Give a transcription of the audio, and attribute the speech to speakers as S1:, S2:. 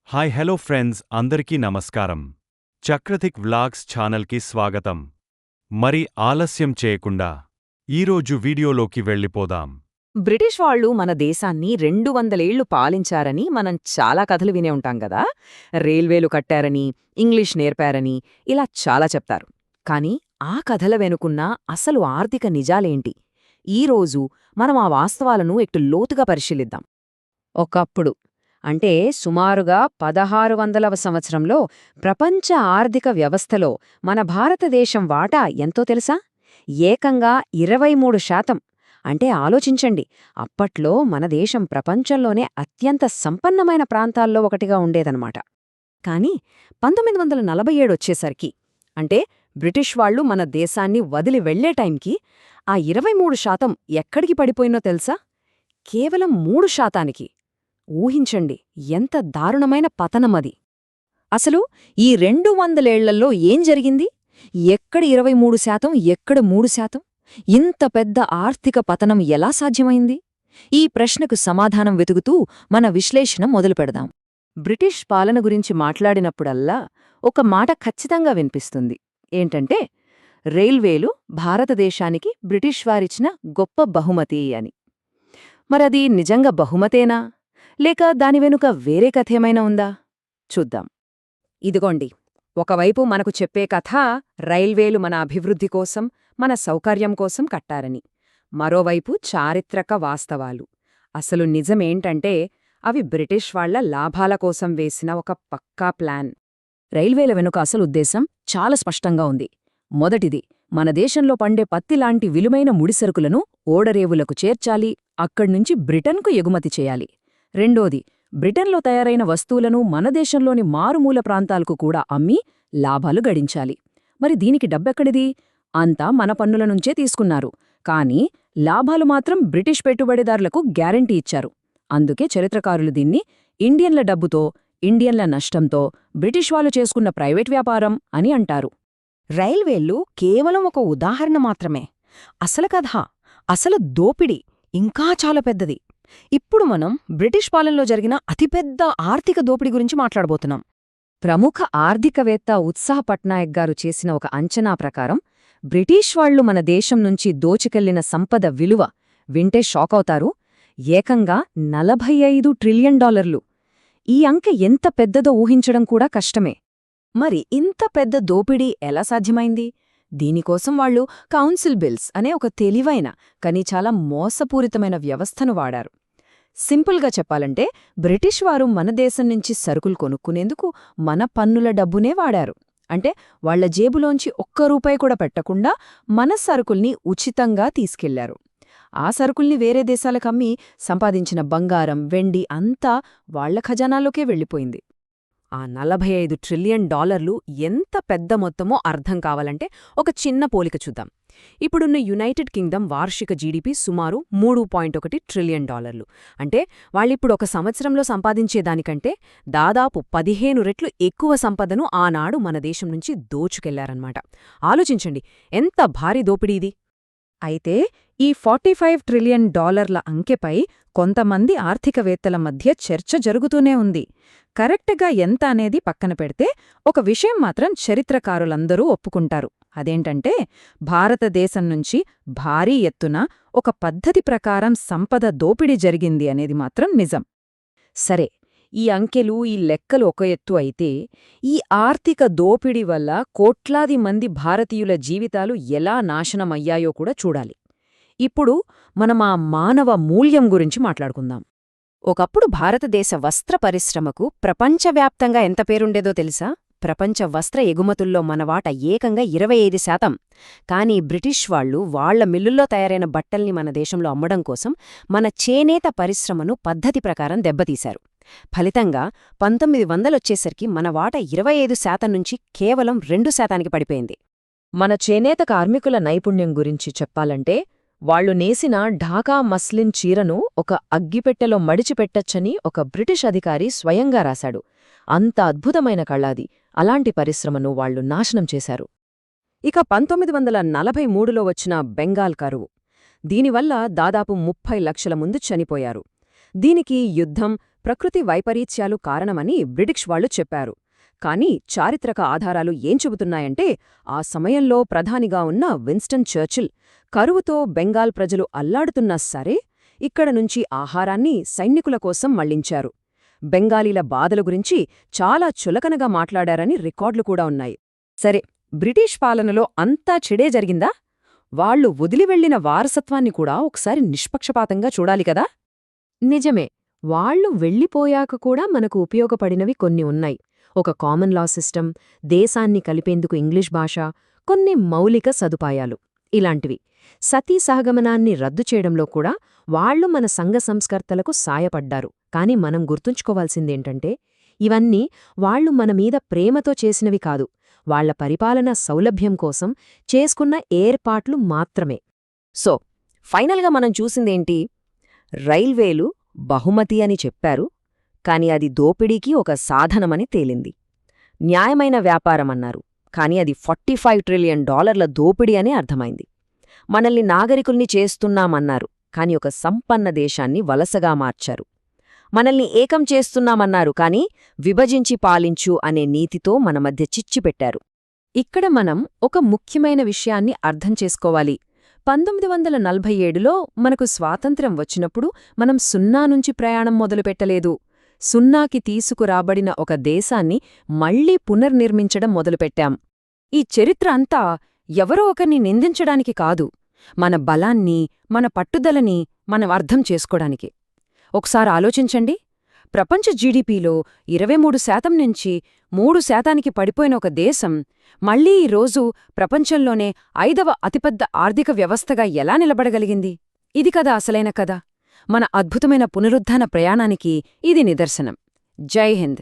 S1: Hi hello friends అందరికీ నమస్కారం. చక్రతిక్ vlogs ఛానల్కి స్వాగతం. మరి ఆలస్యం చేయకుండా ఈరోజు వీడియోలోకి వెళ్ళిపోదాం.
S2: బ్రిటిష్ వాళ్ళు మన దేశాన్ని 200 ఏళ్లు పాలించారని మనం చాలా కథలు వినే ఉంటాం గదా. రైల్వేలు కట్టారని, ఇంగ్లీష్ నేర్పారని ఇలా చాలా చెప్తారు. కానీ ఆ కథల వెనుకున్న అసలు ఆర్థిక నిజాలేంటి? ఈరోజు మనం ఆ వాస్తవాలను ఎట్టు లోతుగా పరిశీలిద్దాం. ఒకప్పుడు అంటే సుమారుగా 1600వ సంవత్సరంలో ప్రపంచ ఆర్థిక వ్యవస్థలో మన భారతదేశం వాటా ఎంతో తెలుసా? ఏకంగా 23%. అంటే ఆలోచించండి, అప్పట్లో మన దేశం ప్రపంచంలోనే అత్యంత సంపన్నమైన ప్రాంతాల్లో ఒకటిగా ఉండేదన్నమాట. కానీ 1947 వచ్చేసరికి, అంటే బ్రిటిష్ వాళ్లు మన దేశాన్ని వదిలి వెళ్లే టైంకి ఆ 23% ఎక్కడికి పడిపోయినో తెలుసా? కేవలం 3%కి. ఊహించండి, ఎంత దారుణమైన పతనమది. అసలు ఈ 200 ఏళ్లలో ఏం జరిగింది? ఎక్కడ 23%, ఎక్కడ 3%? ఇంత పెద్ద ఆర్థిక పతనం ఎలా సాధ్యమైంది? ఈ ప్రశ్నకు సమాధానం వెతుకుతూ మన విశ్లేషణ మొదలుపెడదాం. బ్రిటిష్ పాలన గురించి మాట్లాడినప్పుడల్లా ఒక మాట ఖచ్చితంగా వినిపిస్తుంది. ఏంటంటే, రైల్వేలు భారతదేశానికి బ్రిటిష్ వారిచ్చిన గొప్ప బహుమతి అని. మరది నిజంగా బహుమతేనా, లేక దాని వెనుక వేరే కథేమైనా ఉందా? చూద్దాం. ఇదిగోండి, ఒకవైపు మనకు చెప్పే కథ రైల్వేలు మన అభివృద్ధి కోసం, మన సౌకర్యం కోసం కట్టారని. మరోవైపు చారిత్రక వాస్తవాలు. అసలు నిజమేంటంటే, అవి బ్రిటిష్ వాళ్ల లాభాల కోసం వేసిన ఒక పక్కా ప్లాన్. రైల్వేల వెనుక అసలు ఉద్దేశం చాలా స్పష్టంగా ఉంది. మొదటిది, మన దేశంలో పండే పత్తిలాంటి విలువైన ముడిసరుకులను ఓడరేవులకు చేర్చాలి, అక్కడ్నుంచి బ్రిటన్కు ఎగుమతి చేయాలి. రెండోది, బ్రిటన్లో తయారైన వస్తువులను మన దేశంలోని మారుమూల ప్రాంతాలకు కూడా అమ్మి లాభాలు గడించాలి. మరి దీనికి డబ్బెక్కడిది? అంతా మన పన్నుల నుంచే తీసుకున్నారు. కానీ లాభాలు మాత్రం బ్రిటిష్ పెట్టుబడిదారులకు గ్యారంటీ ఇచ్చారు. అందుకే చరిత్రకారులు దీన్ని ఇండియన్ల డబ్బుతో, ఇండియన్ల నష్టంతో బ్రిటిష్ వాళ్ళు చేసుకున్న ప్రైవేట్ వ్యాపారం అని అంటారు. రైల్వేలు కేవలం ఒక ఉదాహరణ మాత్రమే. అసలు కథ, అసలు దోపిడీ ఇంకా చాలా పెద్దది. ఇప్పుడు మనం బ్రిటిష్ పాలనలో జరిగిన అతిపెద్ద ఆర్థిక దోపిడీ గురించి మాట్లాడబోతున్నాం. ప్రముఖ ఆర్థికవేత్త ఉత్సాహ్ పట్నాయక్ గారు చేసిన ఒక అంచనా ప్రకారం బ్రిటిష్ వాళ్లు మన దేశం నుంచి దోచుకెళ్లిన సంపద విలువ వింటే షాకవుతారు. ఏకంగా $45 ట్రిలియన్. ఈ అంకె ఎంత పెద్దదో ఊహించడం కూడా కష్టమే. మరి ఇంత పెద్ద దోపిడీ ఎలా సాధ్యమైంది? దీనికోసం వాళ్లు కౌన్సిల్ బిల్స్ అనే ఒక తెలివైన, కానీ చాలా మోసపూరితమైన వ్యవస్థను వాడారు. సింపుల్గా చెప్పాలంటే, బ్రిటిష్ వారు మన దేశం నుంచి సరుకులు కొనుక్కునేందుకు మన పన్నుల డబ్బునే వాడారు. అంటే వాళ్ల జేబులోంచి ఒక్క రూపాయి కూడా పెట్టకుండా మన సరుకుల్ని ఉచితంగా తీసుకెళ్లారు. ఆ సరుకుల్ని వేరే దేశాలకమ్మి సంపాదించిన బంగారం, వెండి అంతా వాళ్ల ఖజానాలోకే వెళ్ళిపోయింది. ఆ $45 ట్రిలియన్ ఎంత పెద్ద మొత్తమో అర్థం కావాలంటే ఒక చిన్న పోలిక చూద్దాం. ఇప్పుడున్న యునైటెడ్ కింగ్డమ్ వార్షిక జీడీపీ సుమారు $3.1 ట్రిలియన్. అంటే వాళ్ళిప్పుడు ఒక సంవత్సరంలో సంపాదించేదానికంటే దాదాపు 15 రెట్లు ఎక్కువ సంపదను ఆనాడు మన దేశం నుంచి దోచుకెళ్లారన్నమాట. ఆలోచించండి, ఎంత భారీ దోపిడీది. అయితే ఈ $45 ట్రిలియన్ అంకెపై కొంతమంది ఆర్థికవేత్తల మధ్య చర్చ జరుగుతూనే ఉంది. కరెక్ట్గా ఎంత అనేది పక్కన పెడితే ఒక విషయం మాత్రం చరిత్రకారులందరూ ఒప్పుకుంటారు. అదేంటంటే, భారతదేశం నుంచి భారీ ఎత్తున ఒక పద్ధతి ప్రకారం సంపద దోపిడీ జరిగింది అనేది మాత్రం నిజం. సరే, ఈ అంకెలు, ఈ లెక్కలు ఒక ఎత్తు అయితే, ఈ ఆర్థిక దోపిడీ వల్ల కోట్లాది మంది భారతీయుల జీవితాలు ఎలా నాశనమయ్యాయో కూడా చూడాలి. ఇప్పుడు మనం ఆ మానవ మూల్యం గురించి మాట్లాడుకుందాం. ఒకప్పుడు భారతదేశ వస్త్ర పరిశ్రమకు ప్రపంచవ్యాప్తంగా ఎంత పేరుండేదో తెలుసా? ప్రపంచ వస్త్ర ఎగుమతుల్లో మన వాటా ఏకంగా 25%. కానీ బ్రిటిష్ వాళ్లు వాళ్ల మిల్లుల్లో తయారైన బట్టల్ని మన దేశంలో అమ్మడం కోసం మన చేనేత పరిశ్రమను పద్ధతి ప్రకారం దెబ్బతీశారు. ఫలితంగా 1900 వచ్చేసరికి మన వాటా 25% నుంచి కేవలం 2%కి పడిపోయింది. మన చేనేత కార్మికుల నైపుణ్యం గురించి చెప్పాలంటే, వాళ్లు నేసిన ఢాకా మస్లిన్ చీరను ఒక అగ్గిపెట్టెలో మడిచిపెట్టచ్చని ఒక బ్రిటిష్ అధికారి స్వయంగా రాశాడు. అంత అద్భుతమైన కళాది. అలాంటి పరిశ్రమను వాళ్లు నాశనం చేశారు. ఇక 1943లో వచ్చిన బెంగాల్ కరువు. దీనివల్ల దాదాపు 30 లక్షల మంది చనిపోయారు. దీనికి యుద్ధం,
S3: ప్రకృతి వైపరీత్యాలు కారణమని బ్రిటిష్ వాళ్లు చెప్పారు. కానీ చారిత్రక ఆధారాలు ఏం చెబుతున్నాయంటే ఆ సమయంలో ప్రధానిగా ఉన్న విన్స్టన్ చర్చిల్ కరువుతో బెంగాల్ ప్రజలు అల్లాడుతున్నా సరే ఇక్కడ నుంచి ఆహారాన్ని సైనికుల కోసం మళ్లించారు. బెంగాలీల బాధల గురించి చాలా చులకనగా మాట్లాడారని రికార్డులు కూడా ఉన్నాయి.
S2: సరే, బ్రిటిష్ పాలనలో అంతా చెడే జరిగిందా? వాళ్లు వదిలివెళ్లిన వారసత్వాన్ని కూడా ఒకసారి నిష్పక్షపాతంగా చూడాలి కదా?
S3: నిజమే, వాళ్లు వెళ్ళిపోయాక కూడా మనకు ఉపయోగపడినవి కొన్ని ఉన్నాయి. ఒక కామన్ లా సిస్టమ్, దేశాన్ని కలిపేందుకు ఇంగ్లీష్ భాష, కొన్ని మౌలిక సదుపాయాలు ఇలాంటివి. సతీ సహగమనాన్ని రద్దు చేయడంలో కూడా వాళ్లు మన సంఘ సంస్కర్తలకు సాయపడ్డారు. కాని మనం గుర్తుంచుకోవాల్సిందేంటంటే ఇవన్నీ వాళ్లు మనమీద ప్రేమతో చేసినవి కాదు, వాళ్ల పరిపాలనా సౌలభ్యం కోసం చేసుకున్న ఏర్పాట్లు మాత్రమే.
S2: సో, ఫైనల్గా మనం చూసిందేంటి? రైల్వేలు బహుమతి అని చెప్పారు, కాని అది దోపిడీకి ఒక సాధనమని తేలింది. న్యాయమైన వ్యాపారమన్నారు, కాని అది $45 ట్రిలియన్ దోపిడీ అని అర్థమైంది. మనల్ని నాగరికుల్ని చేస్తున్నామన్నారు, కాని ఒక సంపన్న దేశాన్ని వలసగా మార్చారు. మనల్ని ఏకం చేస్తున్నామన్నారు, కాని విభజించి పాలించు అనే నీతితో మన మధ్య చిచ్చుపెట్టారు.
S3: ఇక్కడ మనం ఒక ముఖ్యమైన విషయాన్ని అర్థం చేసుకోవాలి. 1947లో మనకు స్వాతంత్ర్యం వచ్చినప్పుడు మనం 0 నుంచి ప్రయాణం మొదలుపెట్టలేదు. 0కి తీసుకురాబడిన ఒక దేశాన్ని మళ్లీ పునర్నిర్మించడం మొదలుపెట్టాం. ఈ చరిత్ర అంతా ఎవరో ఒకరిని నిందించడానికి కాదు, మన బలాన్ని, మన పట్టుదలని మనం అర్థం చేసుకోడానికి. ఒకసారి ఆలోచించండి, ప్రపంచ జీడీపీలో 23% నుంచి 3%కి పడిపోయిన ఒక దేశం మళ్లీ ఈ రోజు ప్రపంచంలోనే 5వ అతిపెద్ద ఆర్థిక వ్యవస్థగా ఎలా నిలబడగలిగింది? ఇది కదా అసలైన కథ. మన అద్భుతమైన పునరుత్థాన ప్రయాణానికి ఇది నిదర్శనం. జై హింద్.